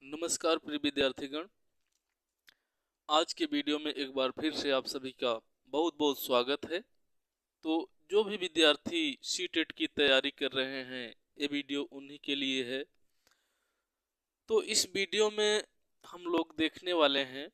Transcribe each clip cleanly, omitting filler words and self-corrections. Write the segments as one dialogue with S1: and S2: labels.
S1: नमस्कार प्रिय विद्यार्थीगण। आज के वीडियो में एक बार फिर से आप सभी का बहुत बहुत स्वागत है। तो जो भी विद्यार्थी सीटेट की तैयारी कर रहे हैं, ये वीडियो उन्हीं के लिए है। तो इस वीडियो में हम लोग देखने वाले हैं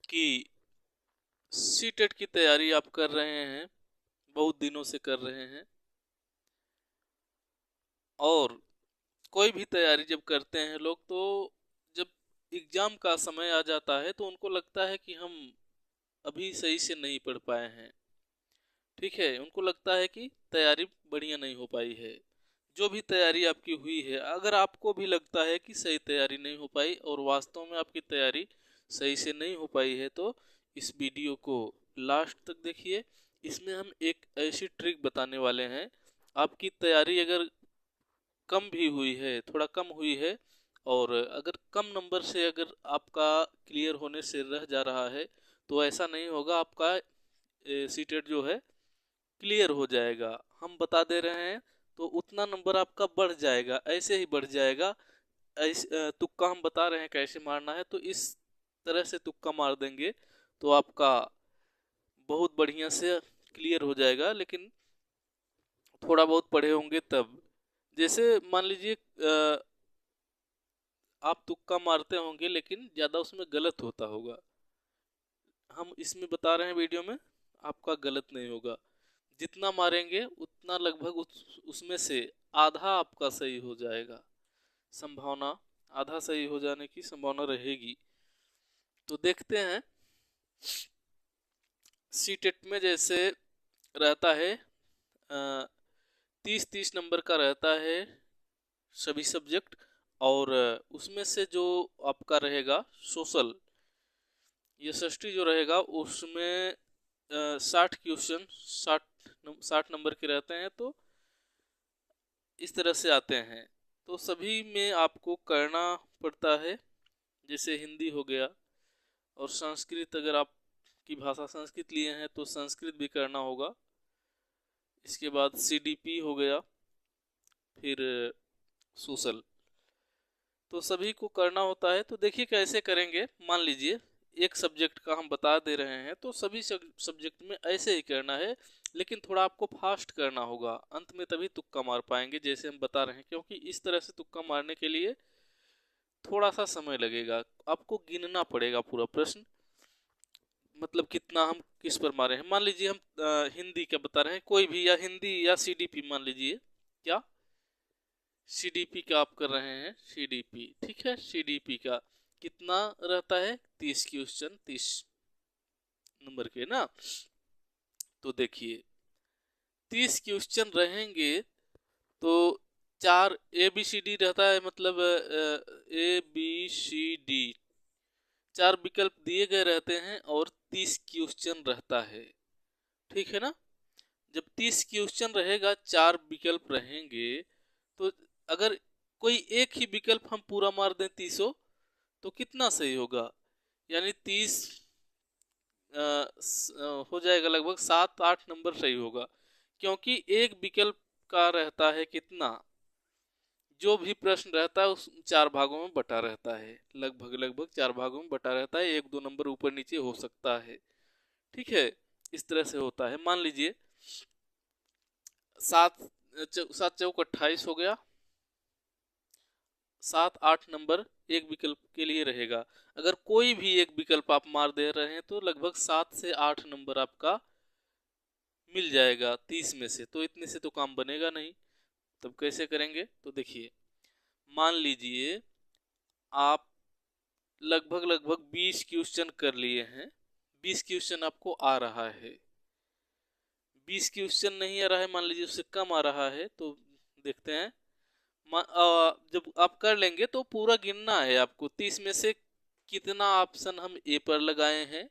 S1: कि सीटेट की तैयारी आप कर रहे हैं, बहुत दिनों से कर रहे हैं, और कोई भी तैयारी जब करते हैं लोग, तो जब एग्जाम का समय आ जाता है तो उनको लगता है कि हम अभी सही से नहीं पढ़ पाए हैं। ठीक है, उनको लगता है कि तैयारी बढ़िया नहीं हो पाई है। जो भी तैयारी आपकी हुई है, अगर आपको भी लगता है कि सही तैयारी नहीं हो पाई और वास्तव में आपकी तैयारी सही से नहीं हो पाई है, तो इस वीडियो को लास्ट तक देखिए। इसमें हम एक ऐसी ट्रिक बताने वाले हैं। आपकी तैयारी अगर कम भी हुई है, थोड़ा कम हुई है, और अगर कम नंबर से अगर आपका क्लियर होने से रह जा रहा है, तो ऐसा नहीं होगा। आपका सीटेट जो है क्लियर हो जाएगा। हम बता दे रहे हैं तो उतना नंबर आपका बढ़ जाएगा, ऐसे ही बढ़ जाएगा। ऐसे तुक्का हम बता रहे हैं कैसे मारना है, तो इस तरह से तुक्का मार देंगे तो आपका बहुत बढ़िया से क्लियर हो जाएगा। लेकिन थोड़ा बहुत पढ़े होंगे तब। जैसे मान लीजिए आप तुक्का मारते होंगे लेकिन ज़्यादा उसमें गलत होता होगा। हम इसमें बता रहे हैं वीडियो में, आपका गलत नहीं होगा। जितना मारेंगे उतना लगभग उसमें से आधा आपका सही हो जाएगा। संभावना आधा सही हो जाने की संभावना रहेगी। तो देखते हैं। सीटेट में जैसे रहता है 30-30 नंबर का रहता है सभी सब्जेक्ट, और उसमें से जो आपका रहेगा सोशल एसएसटी जो रहेगा, उसमें 60 क्वेश्चन 60 नंबर के रहते हैं। तो इस तरह से आते हैं, तो सभी में आपको करना पड़ता है। जैसे हिंदी हो गया, और संस्कृत, अगर आप की भाषा संस्कृत लिए हैं तो संस्कृत भी करना होगा। इसके बाद सीडीपी हो गया, फिर सोशल, तो सभी को करना होता है। तो देखिए कैसे करेंगे। मान लीजिए एक सब्जेक्ट का हम बता दे रहे हैं, तो सभी सब्जेक्ट में ऐसे ही करना है, लेकिन थोड़ा आपको फास्ट करना होगा। अंत में तभी तुक्का मार पाएंगे जैसे हम बता रहे हैं, क्योंकि इस तरह से तुक्का मारने के लिए थोड़ा सा समय लगेगा। आपको गिनना पड़ेगा पूरा प्रश्न, मतलब कितना हम किस पर मारे हैं। मान लीजिए हम हिंदी का बता रहे हैं, कोई भी, या हिंदी या सीडीपी मान लीजिए। क्या सीडीपी का आप कर रहे हैं? सीडीपी, ठीक है। सीडीपी का कितना रहता है? 30 क्वेश्चन 30 नंबर के ना। तो देखिए 30 क्वेश्चन रहेंगे, तो 4 ए बी सी डी रहता है, मतलब ए बी सी डी 4 विकल्प दिए गए रहते हैं, और 30 क्वेश्चन रहता है। ठीक है ना। जब 30 क्वेश्चन रहेगा, 4 विकल्प रहेंगे, तो अगर कोई एक ही विकल्प हम पूरा मार दें 30, तो कितना सही होगा? यानी 30 हो जाएगा, लगभग 7-8 नंबर सही होगा। क्योंकि एक विकल्प का रहता है कितना, जो भी प्रश्न रहता है उस 4 भागों में बटा रहता है। लगभग लगभग 4 भागों में बटा रहता है, 1-2 नंबर ऊपर नीचे हो सकता है। ठीक है, इस तरह से होता है। मान लीजिए 7 7 चौक 28 हो गया। 7-8 नंबर एक विकल्प के लिए रहेगा। अगर कोई भी एक विकल्प आप मार दे रहे हैं, तो लगभग 7 से 8 नंबर आपका मिल जाएगा 30 में से। तो इतने से तो काम बनेगा नहीं। तब कैसे करेंगे? तो देखिए, मान लीजिए आप लगभग लगभग 20 क्वेश्चन कर लिए हैं। 20 क्वेश्चन आपको आ रहा है। 20 क्वेश्चन नहीं आ रहा है, मान लीजिए उससे कम आ रहा है, तो देखते हैं। जब आप कर लेंगे तो पूरा गिनना है आपको। 30 में से कितना ऑप्शन हम ए पर लगाए हैं,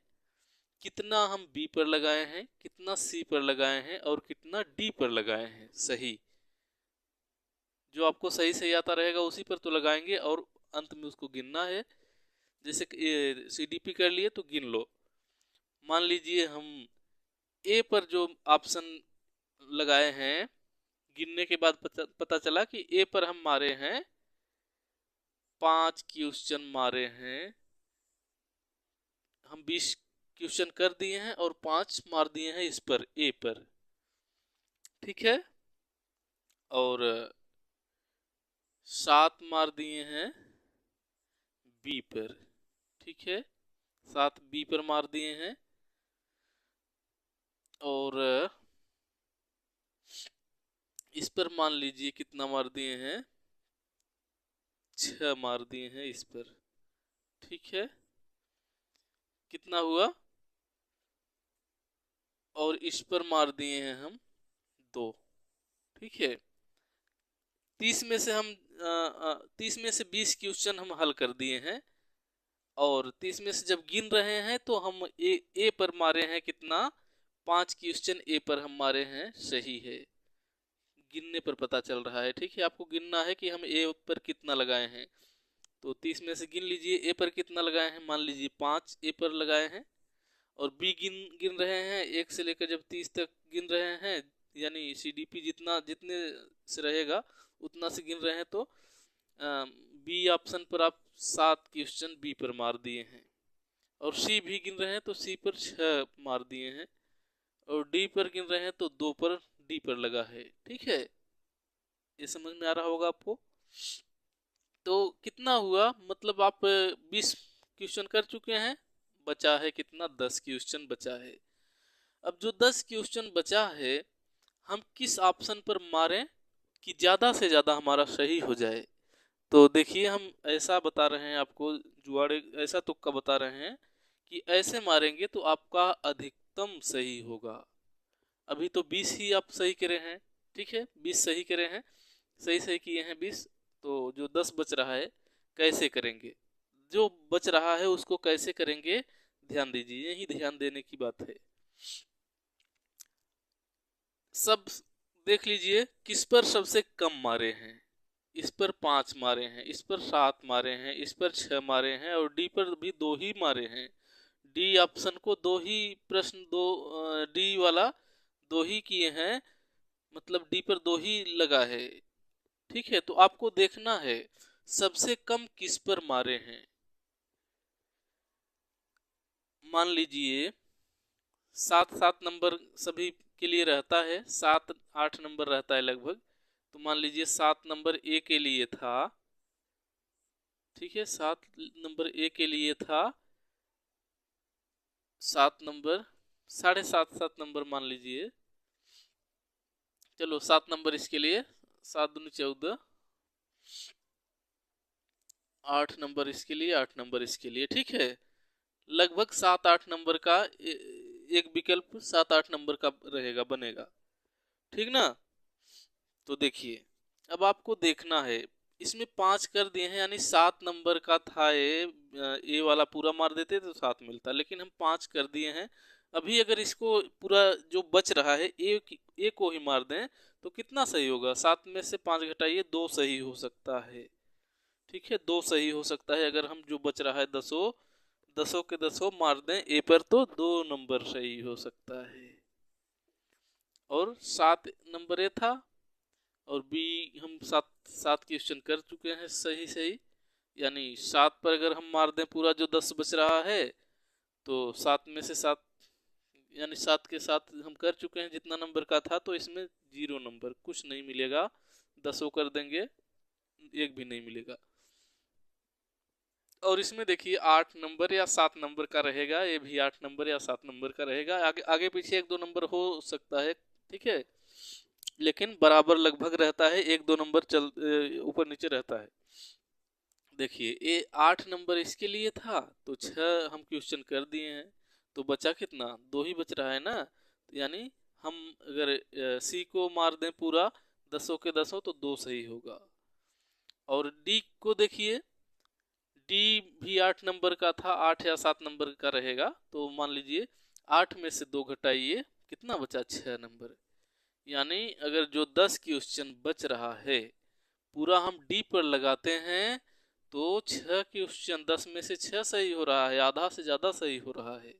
S1: कितना हम बी पर लगाए हैं, कितना सी पर लगाए हैं, और कितना डी पर लगाए हैं सही। जो आपको सही सही आता रहेगा उसी पर तो लगाएंगे, और अंत में उसको गिनना है। जैसे सीडीपी कर लिए तो गिन लो। मान लीजिए हम ए पर जो ऑप्शन लगाए हैं, गिनने के बाद पता चला कि ए पर हम मारे हैं 5 क्वेश्चन मारे हैं, हम 20 क्वेश्चन कर दिए हैं और 5 मार दिए हैं इस पर, ए पर। ठीक है, और 7 मार दिए हैं बी पर। ठीक है, 7 बी पर मार दिए हैं, और इस पर मान लीजिए कितना मार दिए हैं, 6 मार दिए हैं इस पर। ठीक है, कितना हुआ, और इस पर मार दिए हैं हम 2। ठीक है, 30 में से हम 30 में से 20 क्वेश्चन हम हल कर दिए हैं, और 30 में से जब गिन रहे हैं तो हम ए पर मारे हैं कितना, 5 क्वेश्चन ए पर हम मारे हैं, सही है, गिनने पर पता चल रहा है। ठीक है, आपको गिनना है कि हम ए पर कितना लगाए हैं, तो 30 में से गिन लीजिए ए पर कितना लगाए हैं, मान लीजिए 5 ए पर लगाए हैं, और बी गिन गिन रहे हैं 1 से लेकर जब 30 तक गिन रहे हैं, यानी सीडीपी जितना जितने से रहेगा उतना से गिन रहे हैं, तो बी ऑप्शन पर आप 7 क्वेश्चन बी पर मार दिए हैं, और सी भी गिन रहे हैं तो सी पर 6 मार दिए हैं, और डी पर गिन रहे हैं तो 2 पर डी पर लगा है। ठीक है, ये समझ में आ रहा होगा आपको। तो कितना हुआ, मतलब आप 20 क्वेश्चन कर चुके हैं, बचा है कितना, 10 क्वेश्चन बचा है। अब जो 10 क्वेश्चन बचा है, हम किस ऑप्शन पर मारें कि ज़्यादा से ज़्यादा हमारा सही हो जाए। तो देखिए, हम ऐसा बता रहे हैं आपको, जुआड़े ऐसा तुक्का बता रहे हैं कि ऐसे मारेंगे तो आपका अधिकतम सही होगा। अभी तो 20 ही आप सही करे हैं। ठीक है, 20 सही करे हैं, सही सही किए हैं 20, तो जो 10 बच रहा है कैसे करेंगे, जो बच रहा है उसको कैसे करेंगे, ध्यान दीजिए, यही ध्यान देने की बात है। सब देख लीजिए किस पर सबसे कम मारे हैं, इस पर 5 मारे हैं, इस पर 7 मारे हैं, इस पर 6 मारे हैं, और डी पर भी 2 ही मारे हैं। डी ऑप्शन को 2 ही प्रश्न, डी वाला 2 ही किए हैं, मतलब डी पर 2 ही लगा है। ठीक है, तो आपको देखना है सबसे कम किस पर मारे हैं। मान लीजिए 7 नंबर सभी के लिए रहता है, 7-8 नंबर रहता है लगभग, तो मान लीजिए 7 नंबर ए के लिए था। ठीक है, 7 नंबर ए के लिए था, 7 नंबर, 7.5 नंबर मान लीजिए, चलो 7 नंबर इसके लिए, 7 दूनी 14, 8 नंबर इसके लिए, 8 नंबर इसके लिए। ठीक है, लगभग 7-8 नंबर का एक विकल्प 7-8 नंबर का रहेगा, बनेगा। ठीक ना, तो देखिए, अब आपको देखना है, इसमें 5 कर दिए हैं, यानी 7 नंबर का था ए वाला पूरा मार देते तो 7 मिलता, लेकिन हम 5 कर दिए हैं। अभी अगर इसको पूरा जो बच रहा है ए को ही मार दें तो कितना सही होगा, 7 में से 5 घटाइए, 2 सही हो सकता है। ठीक है, 2 सही हो सकता है, अगर हम जो बच रहा है दसों के दसों मार दें ए पर तो 2 नंबर सही हो सकता है, और 7 नंबर ए था, और बी हम 7 क्वेश्चन कर चुके हैं सही सही, यानी 7 पर अगर हम मार दें पूरा जो 10 बच रहा है, तो 7 में से 7, यानी 7 के साथ हम कर चुके हैं जितना नंबर का था, तो इसमें 0 नंबर कुछ नहीं मिलेगा, दसों कर देंगे एक भी नहीं मिलेगा। और इसमें देखिए 8 नंबर या 7 नंबर का रहेगा, ये भी 8 नंबर या 7 नंबर का रहेगा, आगे आगे पीछे 1-2 नंबर हो सकता है। ठीक है, लेकिन बराबर लगभग रहता है, 1-2 नंबर चल ऊपर नीचे रहता है। देखिए, ये 8 नंबर इसके लिए था, तो 6 हम क्वेश्चन कर दिए हैं, तो बचा कितना, 2 ही बच रहा है ना, यानी हम अगर सी को मार दें पूरा दसों के दसों तो 2 सही होगा। और डी को देखिए, डी भी 8 नंबर का था, 8 या 7 नंबर का रहेगा, तो मान लीजिए 8 में से 2 घटाइए, कितना बचा, 6 नंबर, यानी अगर जो 10 क्वेश्चन बच रहा है पूरा हम डी पर लगाते हैं, तो 6 क्वेश्चन 10 में से 6 सही हो रहा है, आधा से ज्यादा सही हो रहा है।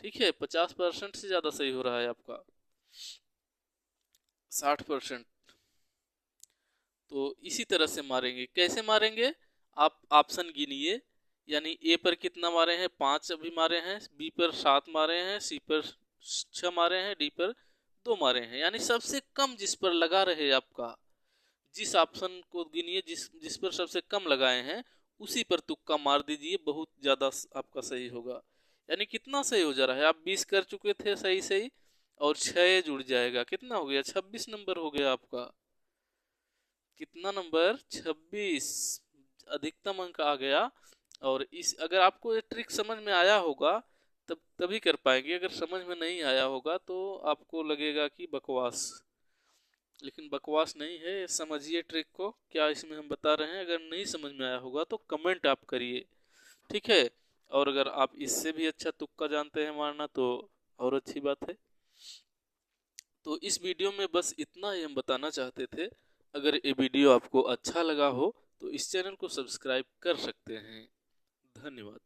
S1: ठीक है, 50% से ज्यादा सही हो रहा है आपका, 60%। तो इसी तरह से मारेंगे। कैसे मारेंगे, आप ऑप्शन गिनिए, यानी ए पर कितना मारे हैं, 5 अभी मारे हैं, बी पर 7 मारे हैं, सी पर 6 मारे हैं, डी पर 2 मारे हैं। यानी सबसे कम जिस पर लगा रहे आपका, जिस ऑप्शन को गिनिए जिस जिस पर सबसे कम लगाए हैं उसी पर तुक्का मार दीजिए, बहुत ज़्यादा आपका सही होगा। यानी कितना सही हो जा रहा है, आप 20 कर चुके थे सही सही, और 6 जुड़ जाएगा, कितना हो गया, 26 नंबर हो गया आपका। कितना नंबर, 26, अधिकतम अंक आ गया। और इस अगर आपको ये ट्रिक समझ में आया होगा तब तभी कर पाएंगे, अगर समझ में नहीं आया होगा तो आपको लगेगा कि बकवास, लेकिन बकवास नहीं है, समझिए ट्रिक को, क्या इसमें हम बता रहे हैं। अगर नहीं समझ में आया होगा तो कमेंट आप करिए, ठीक है। और अगर आप इससे भी अच्छा तुक्का जानते हैं मारना तो और अच्छी बात है। तो इस वीडियो में बस इतना ही हम बताना चाहते थे। अगर ये वीडियो आपको अच्छा लगा हो तो इस चैनल को सब्सक्राइब कर सकते हैं। धन्यवाद।